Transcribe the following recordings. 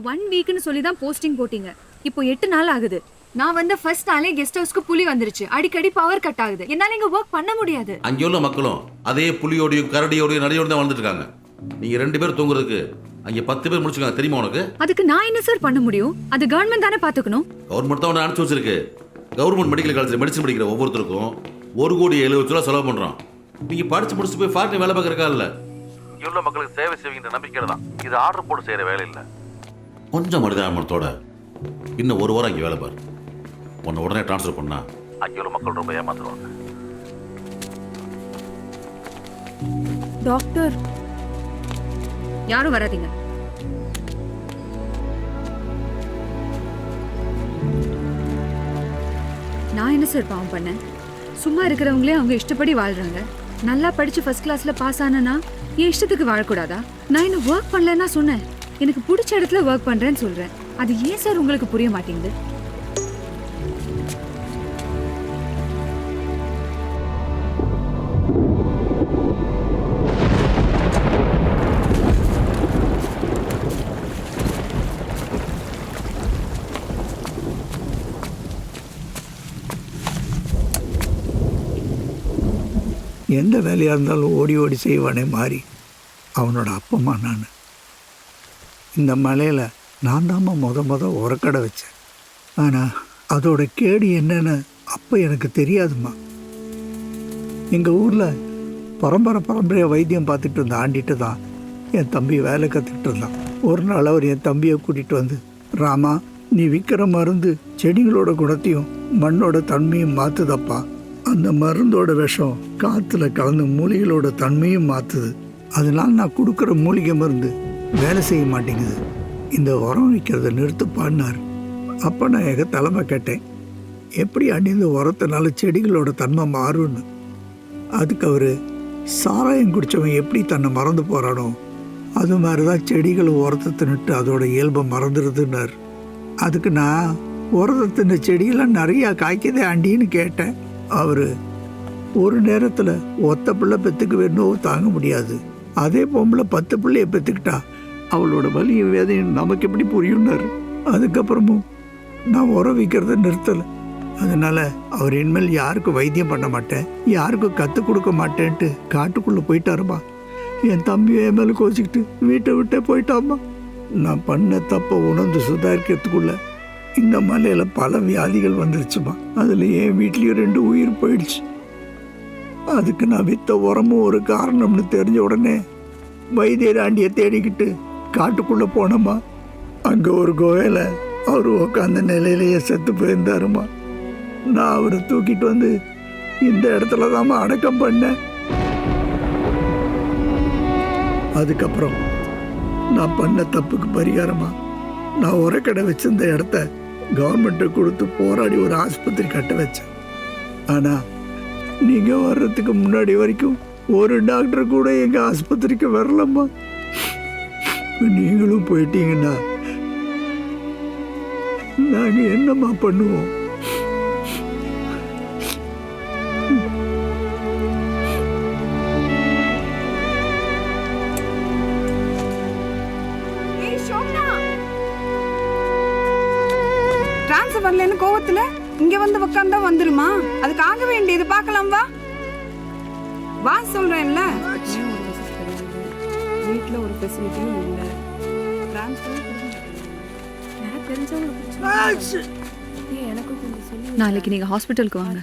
1 வீக்னு சொல்லி தான் போஸ்டிங் போட்டீங்க. இப்போ 8 நாள் ஆகுது. நான் வந்த ஃபர்ஸ்ட் நாளே கெஸ்ட் ஹவுஸ்க்கு புலி வந்துருச்சு. அடிக்கடி பவர் கட் ஆகுது. என்னால இங்க ஒர்க் பண்ண முடியாது. அங்கே உள்ள மக்களும் அதே புலியோடையும் கரடியோடையும் நடையோடு தான் வந்துட்டு இருக்காங்க. நீங்க 2 பேர் தூங்குறதுக்கு அங்கே 10 பேர் முடிச்சுக்காங்க, தெரியுமா உனக்கு? அதுக்கு நான் என்ன சார் பண்ண முடியும்? அது கவர்மெண்ட் தானே பாத்துக்கணும். கவர்மெண்ட் தான் உன்னை அனுப்பிச்சு வச்சிருக்கு. கவர்மெண்ட் மெடிக்கல் காலேஜில் மெடிசன் படிக்கிற ஒவ்வொருத்தருக்கும் 1,70,00,000 செலவு பண்றோம். நீங்க படிச்சு முடிச்சு போய் ஃபாரின் வேலை பார்க்கறக்கா இல்ல, இங்க உள்ள மக்களுக்கு சேவை செய்வீங்க நம்பிக்கை தான். இது ஆர்டர் போட்டு செய்யற வேலை இல்லை. கொஞ்சம் மனிதாபிமானத்தோட இன்னும் 1 வாரம் இங்கே வேலை பாரு. உன்னை உடனே டிரான்ஸ்ஃபர் பண்ணா அங்கே உள்ள மக்கள் ரொம்ப ஏமாத்துருவாங்க. டாக்டர் யாரும் வராதீங்க. நான் என்ன சார் பாவம் பண்ணேன்? சும்மா இருக்கிறவங்களே அவங்க இஷ்டப்படி வாழ்றாங்க. நல்லா படிச்சு ஃபர்ஸ்ட் கிளாஸ்ல பாஸ் ஆனா என் இஷ்டத்துக்கு வாழக்கூடாதா? நான் இன்னும் ஒர்க் பண்ணலன்னா சொன்னேன். எனக்கு பிடிச்ச இடத்துல ஒர்க் பண்றேன்னு சொல்றேன். அது ஏன் சார் உங்களுக்கு புரிய மாட்டேங்குது? எந்த வேலையாக இருந்தாலும் ஓடி ஓடி செய்வானே மாறி அவனோட அப்பம்மா நான். இந்த மலையில் நான் தாம்மா முத உரக்கடை வச்சேன். ஆனால் அதோட கேடு என்னன்னு அப்போ எனக்கு தெரியாதும்மா. எங்கள் ஊரில் பரம்பரையாக வைத்தியம் பார்த்துட்டு இருந்த ஆண்டிட்டு தான் என் தம்பி வேலை கற்றுக்கிட்டு இருந்தான். ஒரு நாள் அவர் என் தம்பியை கூட்டிகிட்டு வந்து, ராமா, நீ விற்கிற மருந்து செடிகளோட குணத்தையும் மண்ணோட தன்மையும் மாற்றுதப்பா. அந்த மருந்தோட விஷம் காற்றுல கலந்து மூலிகளோட தன்மையும் மாற்றுது. அதனால நான் கொடுக்குற மூலிகை மருந்து வேலை செய்ய மாட்டேங்குது. இந்த உரம் விற்கிறத நிறுத்துப்பான்னார். அப்போ நான் எங்கள் தலைமை கேட்டேன், எப்படி அணிந்த உரத்தினால செடிகளோட தன்மை மாறும்னு. அதுக்கு அவர், சாராயம் குடித்தவன் எப்படி தன்னை மறந்து போகிறானோ அது மாதிரி தான் செடிகள் உரத்தை தின்னுட்டு அதோட இயல்பை மறந்துடுதுன்னார். அதுக்கு நான், உரத்தை தின்ன செடியெல்லாம் நிறையா காய்க்குதே ஆண்டின்னு கேட்டேன். அவர், ஒரு நேரத்தில் ஒத்த பிள்ளை பெற்றுக்கு வேணும் தாங்க முடியாது, அதே பொம்பளை 10 பிள்ளையை பெற்றுக்கிட்டா அவளோட வலியும் வேதையும் நமக்கு எப்படி புரியும்னார். அதுக்கப்புறமும் நான் உரம் விற்கிறத நிறுத்தலை. அதனால் அவர் இனிமேல் யாருக்கும் வைத்தியம் பண்ண மாட்டேன், யாருக்கும் கற்றுக் கொடுக்க மாட்டேன்ட்டு காட்டுக்குள்ளே போயிட்டாருமா. என் தம்பியை என் மேலே கோச்சிக்கிட்டு வீட்டை விட்டே போயிட்டாம்மா. நான் பண்ண தப்பை உணர்ந்து சுதாரிக்கிறதுக்குள்ள இந்த மலையில் பல வியாதிகள் வந்துருச்சுமா. அதில் என் வீட்லேயும் 2 உயிர் போயிடுச்சு. அதுக்கு நான் வித்த உரமும் ஒரு காரணம்னு தெரிஞ்ச உடனே வைத்தியர் ஆண்டியை தேடிக்கிட்டு காட்டுக்குள்ளே போனோமா. அங்கே ஒரு குகையில் அவர் உட்காந்த நிலையிலேயே செத்து போயிருந்தாருமா. நான் அவரை தூக்கிட்டு வந்து இந்த இடத்துல தாம்மா அடக்கம் பண்ணேன். அதுக்கப்புறம் நான் பண்ண தப்புக்கு பரிகாரமா நான் உரக்கடை வச்சிருந்த இடத்த கவர்மெண்ட்டை கொடுத்து போராடி ஒரு ஆஸ்பத்திரி கட்ட வச்சேன். ஆனால் நீங்கள் வர்றதுக்கு முன்னாடி வரைக்கும் ஒரு டாக்டர் கூட எங்கள் ஆஸ்பத்திரிக்கு வரலம்மா. நீங்களும் போயிட்டீங்கன்னா நாங்கள் என்னம்மா பண்ணுவோம்? வரலன்னு கோவத்துல இங்க வந்து உட்கார்ந்தா வந்துருமா? அதுக்கு ஆக வேண்டியது பார்க்கலாம். வா வா சொல்றேன்ல. வீட்ல ஒரு ஃபெசிலிட்டியும் இல்ல. நாளைக்கு நீங்க ஹாஸ்பிட்டலுக்கு வாங்க.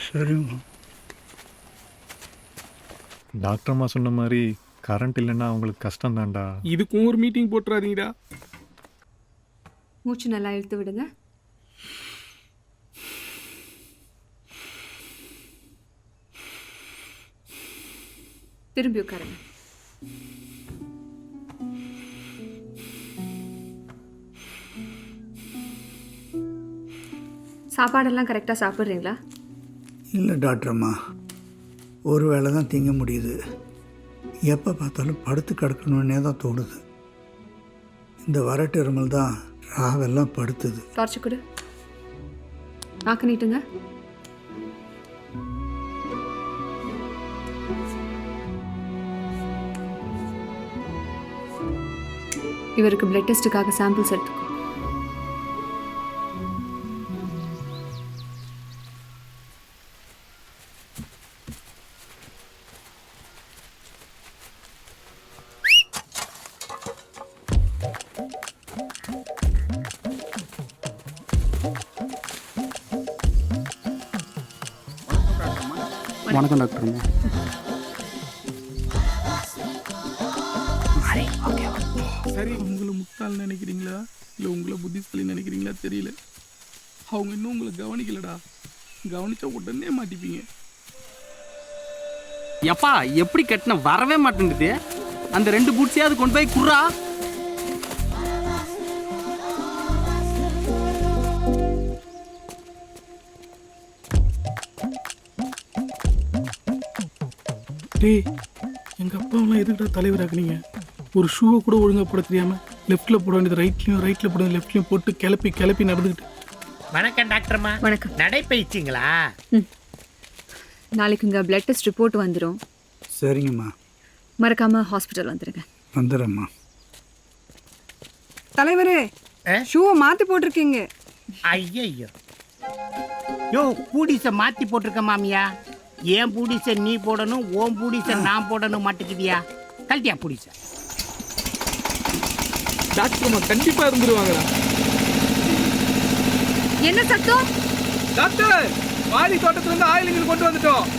சரிம்மா. டாக்டர் அம்மா சொன்ன மாதிரி கரண்ட் இல்லைன்னா அவங்களுக்கு கஷ்டம் தான்டா. இதுக்கும் ஒரு மீட்டிங் போட்டுறாதீங்கடா. மூச்சு நல்லா இழுத்து விடுங்க. திரும்பி உட்காருங்க. சாப்பாடெல்லாம் கரெக்டாக சாப்பிட்றீங்களா? இல்லை டாக்டர்ம்மா, ஒரு வேளை தான் திங்க முடியுது. எப்போ பார்த்தாலும் படுத்து கிடக்கணுன்னே தான் தோணுது. இந்த வரட்டு இருமல் தான் ராவெல்லாம் படுத்துது. டார்ச்சு கொடு. நாக்கு நீட்டுங்க. இவருக்கு பிளட் டெஸ்ட்டுக்காக சாம்பிள்ஸ் எடுத்துக்கோ. வணக்கம் டாக்டர். சரி, உங்களை முட்டாள் நினைக்கிறீங்களா இல்லை உங்களை புத்திசாலி நினைக்கிறீங்களா தெரியல. அவங்க இன்னும் உங்களை கவனிக்கலடா. கவனிச்சா உடனே மாட்டிப்பீங்க. எப்பா எப்படி கட்டின வரவே மாட்டேங்குது. அந்த 2 பூட்ஸையாவது கொண்டு போய் குர்ரா. டேய், எங்கள் அப்பாவெல்லாம் எதுக்கிட்ட தலைவராக்குனீங்க? ஒரு ஷூவை கூட ஒழுங்காக போட தெரியாமல் லெஃப்ட்டில் போட வேண்டியது ரைட்லையும், ரைட்டில் போட வேண்டியது லெஃப்ட்லையும் போட்டு கிளப்பி நடந்துக்கிட்டு. வணக்கம் டாக்டர்மா. வணக்கம். நடைப்பயிற்சிங்களா? நாளைக்கு இங்கே பிளட் டெஸ்ட் ரிப்போர்ட் வந்துடும். சரிங்கம்மா, மறக்காம ஹாஸ்பிட்டல் வந்துடுங்க. வந்துடுறேம்மா. தலைவரே, ஷூவை மாத்தி போட்டிருக்கீங்க. ஐயோ யோ, பூடிசை மாத்தி போட்டிருக்க மாமியா. ஏன் பூடிசை நீ போடணும், ஓன் பூடிசை நான் போடணும் மாட்டுக்குதியா? கழட்டியா பூடிசை? டாக்டர்மா கண்டிப்பாக இருந்துருவாங்கடா. என்ன சத்தம்? டாக்டர், வாடி தோட்டத்துலேருந்து ஆயிலிங்க கொண்டு வந்துட்டோம்.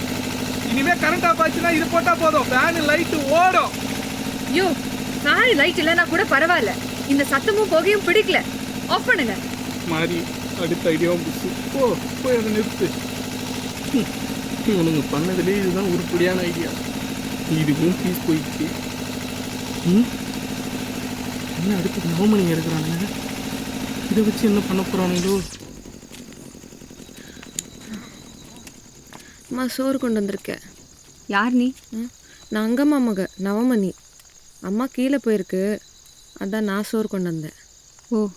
இனிமே கரண்ட் ஆஃப் ஆச்சுன்னா இது போட்டால் போதும், ஃபேனு லைட்டு ஓடும். யோ, ஃபேன் லைட் இல்லைன்னா கூட பரவாயில்ல, இந்த சத்தமும் புகையும் பிடிக்கல. ஆஃப் பண்ணுங்க. மாறி அடுத்த ஐடியாவும் புதுசு. போய் அதை நிறுத்து. இவனுங்க பண்ணதுலேயே இதுதான் உருப்படியான ஐடியா. இதுவும் பீஸ் போயிடுச்சு. என்ன அடுத்து நவமணிங்க இருக்கிறானுங்க. இதை வச்சு என்ன பண்ண போகிறானுங்களோ? அம்மா சோறு கொண்டு வந்திருக்கேன். யார் நீ? நான் அங்கம்மா மக நவமணி. அம்மா கீழே போயிருக்கு, அதான் நான் சோறு கொண்டு வந்தேன். ஓ,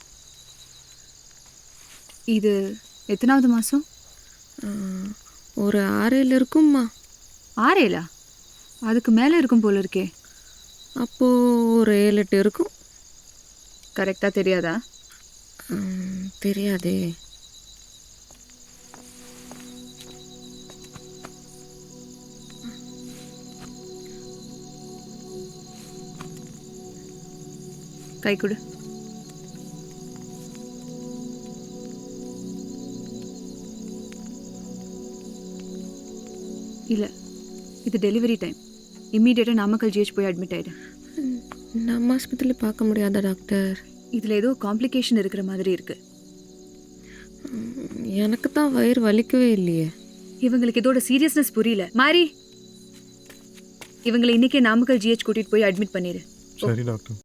இது எத்தனாவது மாதம்? ஒரு 6-7 இருக்கும்மா. 6-7? அதுக்கு மேலே இருக்கும் போல இருக்கே. அப்போது ஒரு 7-8 இருக்கும். கரெக்டாக தெரியாதா? தெரியாதே. கை கொடு. இல்லை, இது டெலிவரி டைம். இம்மீடியட்டாக நாமக்கல் ஜிஹெச் போய் அட்மிட் ஆகிடு. நம்ம ஆஸ்பத்திரியில் பார்க்க முடியாதா டாக்டர்? இதில் ஏதோ காம்ப்ளிகேஷன் இருக்கிற மாதிரி இருக்கு. எனக்கு தான் வயிறு வலிக்கவே இல்லையே. இவங்களுக்கு இதோட சீரியஸ்னஸ் புரியல. மாறி, இவங்களை இன்னைக்கே நாமக்கல் ஜிஹெச் கூட்டிட்டு போய் அட்மிட் பண்ணிடு. சரி டாக்டர்.